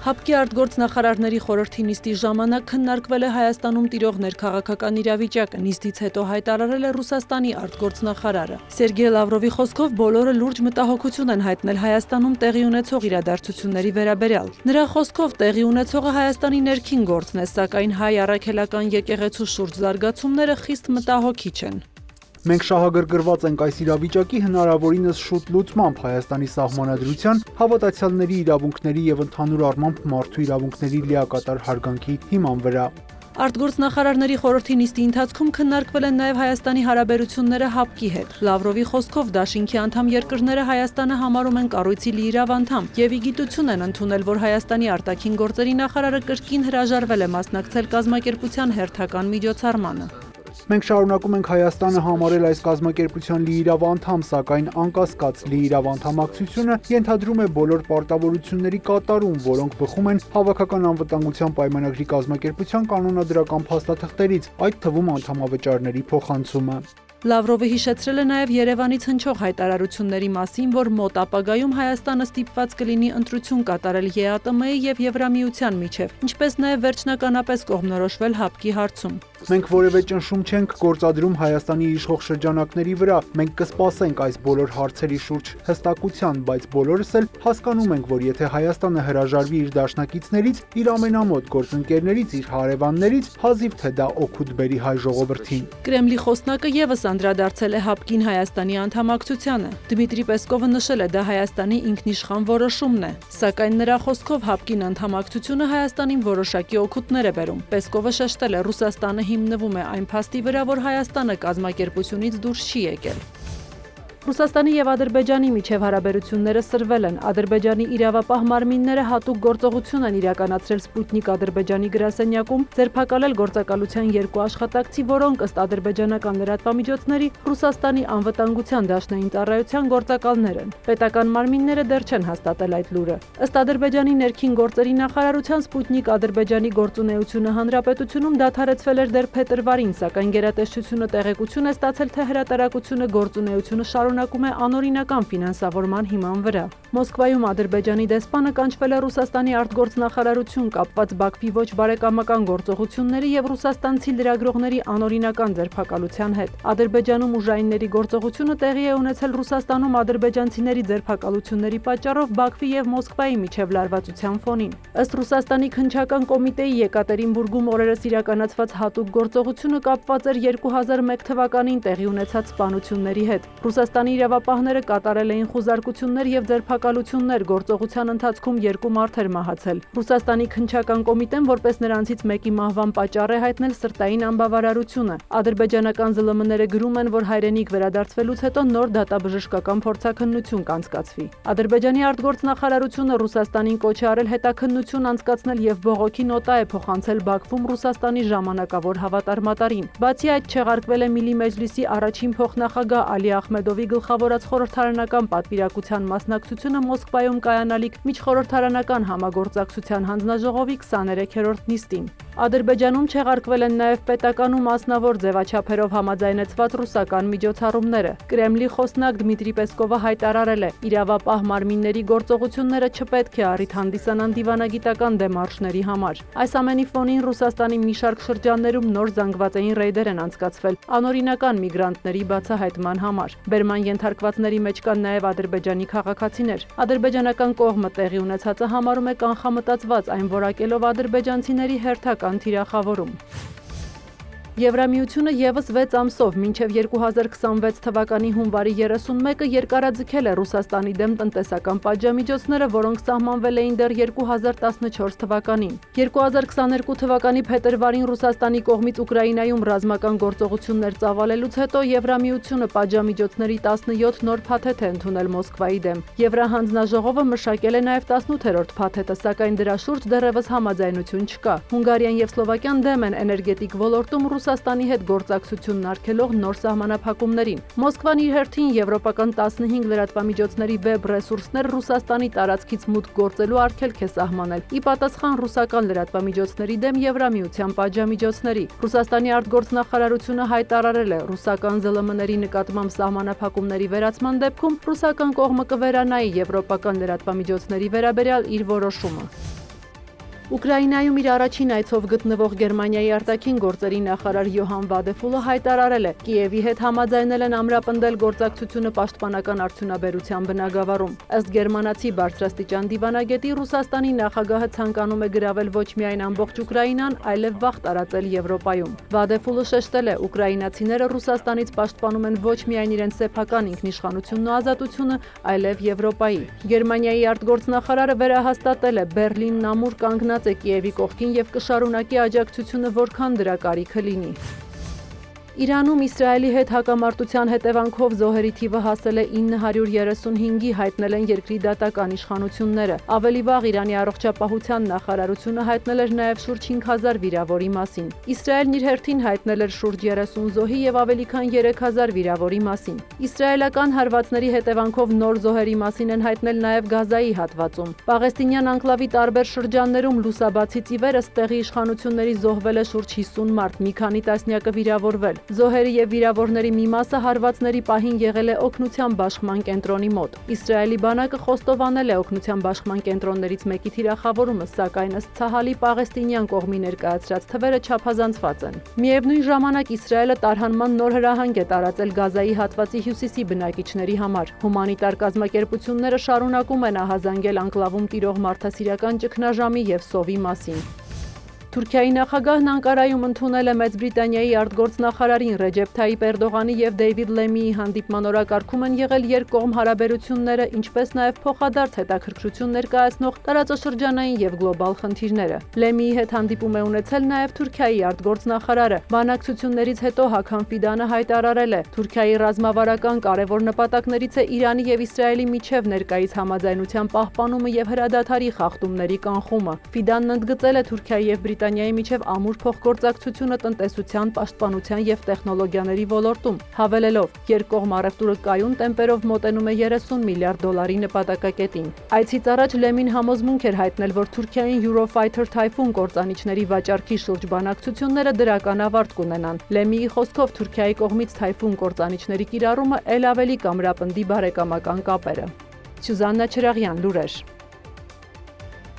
ՀԱՊԿ-ի արտգործնախարարների խորհրդի նիստի ժամանակ քննարկվել է Հայաստանում տիրող ներքաղաքական իրավիճակը, նիստից հետո հայտարարել է Ռուսաստանի արտգործնախարարը։ Սերգեյ Լավրովի խոսքով բոլորը լուրջ մտահոգություն են հայտնել Հայաստանում տեղի ունեցող իրադարձությունների վերաբերյալ։ Նրա խոսքով տեղի ունեցողը Հայաստանի ներքին գործն է, սակայն հայ առաքելական եկեղեցու շուրջ զարգացումները խիստ մտահոգիչ են։ Մենք շահագրգռված ենք այս իրավիճակի հնարավորինս շուտ լուծմամբ Հայաստանի Սահմանադրության, հավատացյալների իրավունքների եւ ընդհանուր առմամբ մարդու իրավունքների լիակատար հարգանքի հիման վրա։ Արտգործնախարարների խորհրդի նիստի ընթացքում քննարկվել են նաև Հայաստանի հարաբերությունները ՀԱՊԿ-ի հետ։ Լավրովի խոսքով դաշինքի անդամ երկրները Հայաստանը համարում են կառույցի լիիրավ անդամ եւ ի գիտություն են ընդունել, որ Հայաստանի արտաքին գործերի նախարարը կրկին հրաժարվել է մասնակցել կազմակերպության հերթական միջոցառմանը։ Մենք շարունակում ենք Հայաստանը համարել այս կազմակերպության լիիրավ անդամ, սակայն անկասկած լիիրավ անդամակցությունը ենթադրում է բոլոր պարտավորությունների կատարում, որոնք բխում են Հավաքական անվտանգության պայմանագրի կազմակերպության կանոնադրական փաստաթղթերից, այդ թվում անդամավճարների փոխանցումը։ Լավրովը հիշեցրել է նաև Երևանից հնչող հայտարարությունների մասին, որ մոտ ապագայում Հայաստանը ստիպված կլինի ընտրություն կատարել ԵԱՏՄ-ի եւ Եվրամիության միջև, ինչպես նաև վերջնականապես կողմնորոշվել ՀԱՊԿ-ի հարցում։ Մենք որևէ ճնշում չենք գործադրում Հայաստանի իշխող շրջանակների վրա, մենք կսպասենք այս բոլոր հարցերի շուրջ հստակության, բայց բոլորս էլ հասկանում ենք, որ եթե Հայաստանը հրաժարվի իր դաշնակիցներից, իր ամենամոտ գործընկերներից, իր հարևաններից, հազիվ թե դա օգուտ բերի հայ ժողովրդին։ Կրեմլի խոսնակը եւս անդրադարձել է ՀԱՊԿ-ին Հայաստանի անդամակցությանը։ Դմիտրի Պեսկովը նշել է, դա Հայաստանի ինքնիշխան որոշումն է, սակայն նրա խոսքով ՀԱՊԿ-ին անդամակցությունը Հայաստանին որոշակի օգուտներ է բերում։ Պեսկովը շեշտել է, Ռուսաստանը հիմնվում է այն փաստի վրա, որ Հայաստանը կազմակերպությունից դուրս չի եկել։ Ռուսաստանի եւ Ադրբեջանի միջև հարաբերությունները սրվել են։ Ադրբեջանի իրավապահ մարմինները հատուկ գործողություն են իրականացրել Սպուտնիկ Ադրբեջանի գրասենյակում, ձերբակալել գործակալության երկու աշխատակցի, որոնք ըստ ադրբեջանական լրատվամիջոցների Ռուսաստանի անվտանգության դաշնային ծառայության գործակալներ են։ Պետական մարմինները դեռ չեն հաստատել այդ լուրը։ Ըստ Ադրբեջանի ներքին գործերի նախարարության Սպուտնիկ Ադրբեջանի գործունեությունը հանրապետությունում դադարեցվել էր դեռ փետրվարին, սակայն գերատեսչությունը տեղեկություն է ստացել, թե հրատարակությունը գործունեությունը շարունակում է անօրինական ֆինանսավորման հիման վրա։ Մոսկվայում Ադրբեջանի դեսպանը կանչվել է Ռուսաստանի արտգործնախարարություն կապված Բաքվի ոչ բարեկամական գործողությունների եւ ռուսաստանցի լրագրողների անօրինական ձերբակալության հետ։ Ադրբեջանում ուժայինների գործողությունը տեղի է ունեցել Ռուսաստանում ադրբեջանցիների ձերբակալությունների պատճառով Բաքվի եւ Մոսկվայի միջև լարվածության ֆոնին։ Ըստ Ռուսաստանի քննչական կոմիտեի Եկատերինբուրգում օրերս իրականացված հատուկ գործողությունը կապված էր 2001 թվականին տեղի ունեցած սպանությունների հետ։ Ռուսաստանի իրավապահները կատարել էին խուզարկություններ եւ ձերբակալություններ, գործողության ընթացքում 2 մարդ էր մահացել։ Ռուսաստանի քննչական կոմիտեն որպես նրանցից մեկի մահվան պատճառ է հայտնել սրտային անբավարարությունը։ Ադրբեջանական ԶԼՄ-ները գրում են, որ հայրենիք վերադարձվելուց հետո նոր դատաբժշկական փորձաքննություն կանցկացվի։ Ադրբեջանի արտգործնախարարությունը Ռուսաստանին կոչ է արել հետաքննություն անցկացնել եւ բողոքի նոտա է փոխանցել Բաքվում Ռուսաստանի ժամանակավոր հավատարմատարին։ Բացի այդ, չեղարկվել է Միլի Մեջլիսի առաջին փոխնախագահ Ալի Ախմեդովի գլխավորած խորհրդարանական պատվիրակության մասնակցությունը Մոսկվայում կայանալիք միջխորհրդարանական համագործակցության հանձնաժողովի 23-րդ նիստին։ Ադրբեջանում չեղարկվել են նաև պետական ու մասնավոր ձևաչափերով համաձայնեցված ռուսական միջոցառումները։ Կրեմլի խոսնակ Դմիտրի Պեսկովը հայտարարել է, իրավապահ մարմինների գործողությունները չպետք է առիթ հանդիսանան դիվանագիտական դեմարշների համար։ Այս ամենի ֆոնին Ռուսաստանի մի շարք շրջաններում նոր զանգվածային ռեյդեր են անցկացվել անօրինական միգրանտների բացահայտման համար։ Բերման ենթարկվածների մեջ կան նաև ադրբեջանի քաղաքացիներ։ Ադրբեջանական կողմը տեղի ունեցածը համարում է կանխամտածված, այն որակելով ադրբեջանցիների հերթական թիրախավորում։ Եվրամիությունը եւս 6 ամսով մինչև 2026 թվականի հունվարի 31-ը երկարաձգել է Ռուսաստանի դեմ տնտեսական պատժամիջոցները, որոնք սահմանվել էին դեռ 2014 թվականին։ 2022 թվականի փետրվարին Ռուսաստանի կողմից Ուկրաինայում ռազմական գործողություններ ծավալելուց հետո Եվրամիությունը պատժամիջոցների 17 նոր փաթեթ է ընդունել Մոսկվայի դեմ։ Եվրահանձնաժողովը մշակել է նաև 18-րդ փաթեթը, սակայն դրա շուրջ դեռևս համաձայնություն չկա։ Հունգարիան եւ Սլովակիան դեմ են էներգետիկ ոլորտում Ռուսաստանի հետ գործակցությունն արգելող նոր սահմանափակումներին։ Մոսկվան իր հերթին եվրոպական 15 լրատվամիջոցների վեբ ռեսուրսներ Ռուսաստանի տարածքից մուտք գործելու արգելք է սահմանել, ի պատասխան ռուսական լրատվամիջոցների դեմ Եվրամիության պատժամիջոցների։ Ռուսաստանի արտգործնախարարությունը հայտարարել է, ռուսական ԶԼՄ-ների նկատմամբ սահմանափակումների վերացման դեպքում ռուսական կողմը կվերանայի եվրոպական լրատվամիջոցների վերաբերյալ իր որոշումը։ Ուկրաինայում իր առաջին այցով գտնվող Գերմանիայի արտաքին գործերի նախարար Յոհան Վադեֆուլը հայտարարել է. Կիևի հետ համաձայնել են ամրապնդել գործակցությունը պաշտպանական արդյունաբերության բնագավառում։ Ըստ գերմանացի բարձրաստիճան դիվանագետի, Ռուսաստանի նախագահը ցանկանում է գրավել ոչ միայն ամբողջ Ուկրաինան, այլև վախ տարածել Եվրոպայում։ Վադեֆուլը շեշտել է, ուկրաինացիները Ռուսաստանից պաշտպանում են ոչ միայն իրենց սեփական ինքնիշխանությունն ու ազատությունը, այլև Եվրոպայի։ Գերմանիայի արտգործնախարարը վերահաստատել է, Բեռլինն ամուր կանգնած է Կիևի կողքին եւ կշարունակի աջակցությունը, որքան դրա կարիքը լինի։ Իրանում Իսրայելի հետ հակամարտության հետևանքով զոհերի թիվը հասել է 935-ի, հայտնել են երկրի դատական իշխանությունները։ Ավելի վաղ Իրանի առողջապահության նախարարությունը հայտնել էր նաև շուրջ 5000 վիրավորի մասին։ Իսրայելն իր հերթին հայտնել էր շուրջ 30 զոհի եւ ավելի քան 3000 վիրավորի մասին։ Իսրայելական հարվածների հետևանքով նոր զոհերի մասին են հայտնել նաև Գազայի հատվածում։ Պաղեստինյան անկլավի տարբեր շրջաններում լուսաբացից ի վեր ըստ իշխանությունների զոհվել է շուրջ 50 մարդ, մի քանի տասնյակը վիրավորվել։ Զոհերի եւ վիրավորների մի մասը հարվածների պահին եղել է օգնության բաշխման կենտրոնի մոտ։ Իսրայելի բանակը խոստովանել է օգնության բաշխման կենտրոններից մեկի թիրախավորումը, սակայն ըստ Ցահալի պաղեստինյան կողմի ներկայացրած թվերը չափազանցված են։ Միևնույն ժամանակ Իսրայելը տարհանման նոր հրահանգ է տարածել Գազայի հատվածի հյուսիսի բնակիչների համար։ Հումանիտար կազմակերպությունները շարունակում են ահազանգել անկլավում տիրող մարդասիրական ճգնաժամի եւ սովի մասին։ Թուրքիայի նախագահն Անկարայում ընդունել է Մեծ Բրիտանիայի արտգործնախարարին Ռեջեփ Թայիպ Էրդողանի եւ Դեյվիդ Լեմիի հանդիպման օրակարգում են եղել երկկողմ հարաբերությունները, ինչպես նաեւ փոխադարձ հետաքրքրություն ներկայացնող տարածաշրջանային եւ գլոբալ խնդիրները։ Լեմիի հետ հանդիպում է ունեցել նաեւ Թուրքիայի արտգործնախարարը։ Բանակցություններից հետո Հաքան Ֆիդանը հայտարարել է. Թուրքիայի ռազմավարական կարևոր նպատակներից է Իրանի եւ Իսրայելի միջև ներկայիս համաձայնության պահպանումը եւ հրադադարի խախտումների կանխումը։ Ֆիդանն ընդգծել է Թուրքիայի եւ Բրիտանիայի միջև ամուր փոխգործակցությունը տնտեսության, պաշտպանության եւ տեխնոլոգիաների ոլորտում, հավելելով. երկկողմ առևտուրը կայուն տեմպերով մոտենում է 30 միլիարդ դոլարի նպատակակետին։ Այցից առաջ Լեմին համոզմունք էր հայտնել, որ Թուրքիային Eurofighter Typhoon կործանիչների վաճառքի շուրջ բանակցությունները դրական ավարտ կունենան։ Լեմիի խոսքով Թուրքիայի կողմից Typhoon կործանիչների կիրառումը ել ավելի կամրապնդի բարեկամական կապերը։ Սյուզաննա Չրաղյան, լուրեր։